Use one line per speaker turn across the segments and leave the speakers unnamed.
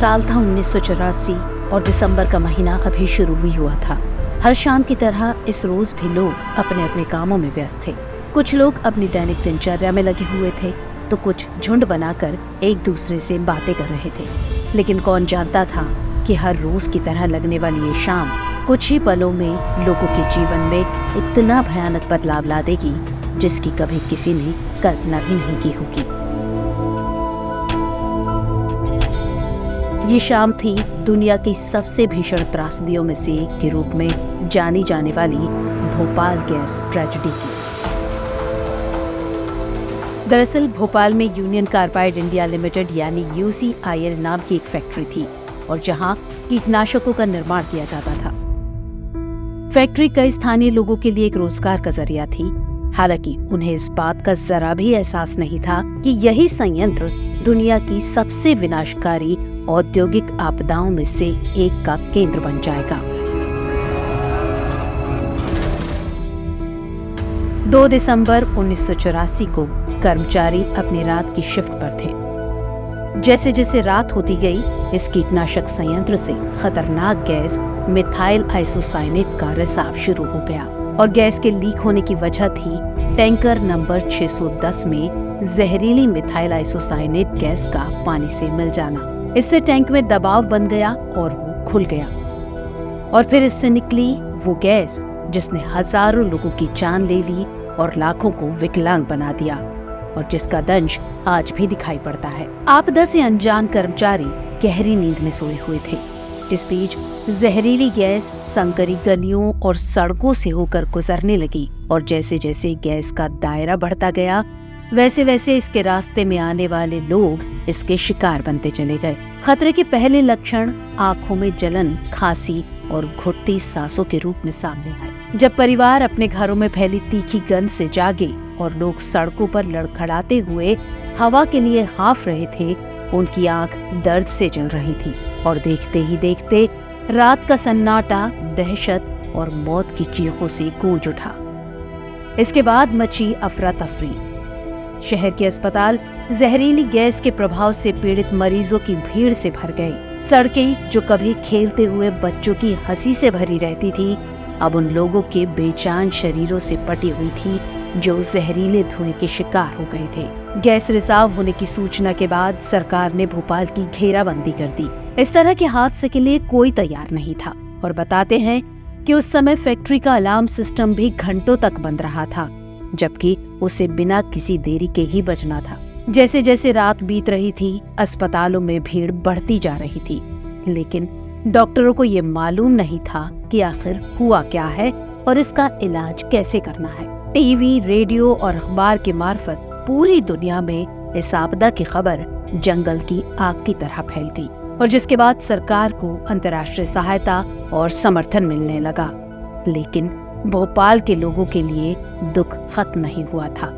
साल था 1984 और दिसंबर का महीना अभी शुरू ही हुआ था। हर शाम की तरह इस रोज भी लोग अपने अपने कामों में व्यस्त थे। कुछ लोग अपनी दैनिक दिनचर्या में लगे हुए थे तो कुछ झुंड बनाकर एक दूसरे से बातें कर रहे थे। लेकिन कौन जानता था कि हर रोज की तरह लगने वाली ये शाम कुछ ही पलों में लोगों के जीवन में इतना भयानक बदलाव ला देगी जिसकी कभी किसी ने कल्पना भी नहीं की होगी। ये शाम थी दुनिया की सबसे भीषण त्रासदियों में से एक के रूप में जानी जाने वाली भोपाल गैस ट्रेजेडी की। दरअसल भोपाल में यूनियन कार्बाइड इंडिया लिमिटेड यानी UCIL नाम की एक फैक्ट्री थी और जहां कीटनाशकों का निर्माण किया जाता था। फैक्ट्री कई स्थानीय लोगों के लिए एक रोजगार का जरिया थी। हालांकि उन्हें इस बात का जरा भी एहसास नहीं था कि यही संयंत्र दुनिया की सबसे विनाशकारी औद्योगिक आपदाओं में से एक का केंद्र बन जाएगा। 2 दिसंबर 1984 को कर्मचारी अपनी रात की शिफ्ट पर थे। जैसे जैसे रात होती गई, इस कीटनाशक संयंत्र से खतरनाक गैस मिथाइल आइसोसाइनेट का रिसाव शुरू हो गया और गैस के लीक होने की वजह थी टैंकर नंबर 610 में जहरीली मिथाइल आइसोसाइनेट गैस का पानी से मिल जाना। इससे टैंक में दबाव बन गया और वो खुल गया और फिर इससे निकली वो गैस जिसने हजारों लोगों की जान ले ली और लाखों को विकलांग बना दिया और जिसका दंश आज भी दिखाई पड़ता है। आपदा से अनजान कर्मचारी गहरी नींद में सोए हुए थे। इस बीच जहरीली गैस संकरी गलियों और सड़कों से होकर गुजरने लगी और जैसे जैसे गैस का दायरा बढ़ता गया वैसे वैसे इसके रास्ते में आने वाले लोग इसके शिकार बनते चले गए। खतरे के पहले लक्षण आंखों में जलन, खांसी और घुटती सांसों के रूप में सामने आए। जब परिवार अपने घरों में फैली तीखी गंध से जागे और लोग सड़कों पर लड़खड़ाते हुए हवा के लिए हाँफ रहे थे, उनकी आंख दर्द से जल रही थी और देखते ही देखते रात का सन्नाटा दहशत और मौत की चीखों से गूंज उठा। इसके बाद मची अफरा तफरी। शहर के अस्पताल जहरीली गैस के प्रभाव से पीड़ित मरीजों की भीड़ से भर गई। सड़कें जो कभी खेलते हुए बच्चों की हंसी से भरी रहती थी, अब उन लोगों के बेजान शरीरों से पटी हुई थी जो जहरीले धुएं के शिकार हो गए थे। गैस रिसाव होने की सूचना के बाद सरकार ने भोपाल की घेराबंदी कर दी। इस तरह के हादसे के लिए कोई तैयार नहीं था और बताते हैं कि उस समय फैक्ट्री का अलार्म सिस्टम भी घंटों तक बंद रहा था, जबकि उसे बिना किसी देरी के ही बजना था। जैसे जैसे रात बीत रही थी, अस्पतालों में भीड़ बढ़ती जा रही थी, लेकिन डॉक्टरों को ये मालूम नहीं था कि आखिर हुआ क्या है और इसका इलाज कैसे करना है। टीवी, रेडियो और अखबार के मार्फत पूरी दुनिया में इस आपदा की खबर जंगल की आग की तरह फैल गई और जिसके बाद सरकार को अंतर्राष्ट्रीय सहायता और समर्थन मिलने लगा। लेकिन भोपाल के लोगों के लिए दुख खत्म नहीं हुआ था,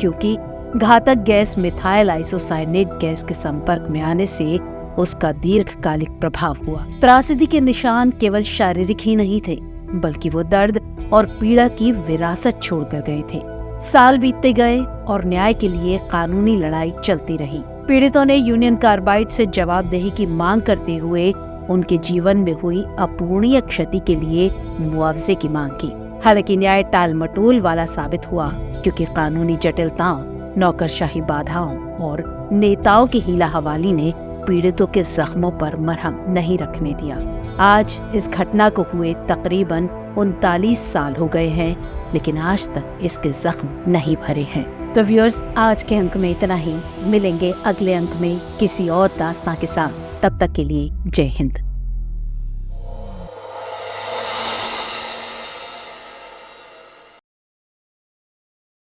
क्योंकि घातक गैस मिथाइल आइसोसाइनेट गैस के संपर्क में आने से उसका दीर्घकालिक प्रभाव हुआ। त्रासदी के निशान केवल शारीरिक ही नहीं थे, बल्कि वो दर्द और पीड़ा की विरासत छोड़कर गए थे। साल बीतते गए और न्याय के लिए कानूनी लड़ाई चलती रही। पीड़ितों ने यूनियन कार्बाइड से जवाबदेही की मांग करते हुए उनके जीवन में हुई अपूरणीय क्षति के लिए मुआवजे की मांग की। हालांकि न्याय टालमटोल वाला साबित हुआ, क्योंकि कानूनी जटिलताओं, नौकरशाही बाधाओं और नेताओं की हीला हवाली ने पीड़ितों के जख्मों पर मरहम नहीं रखने दिया। आज इस घटना को हुए तकरीबन 39 साल हो गए हैं, लेकिन आज तक इसके जख्म नहीं भरे हैं। तो व्यूअर्स, आज के अंक में इतना ही। मिलेंगे अगले अंक में किसी और दास्तां के साथ। तब तक के लिए जय हिंद।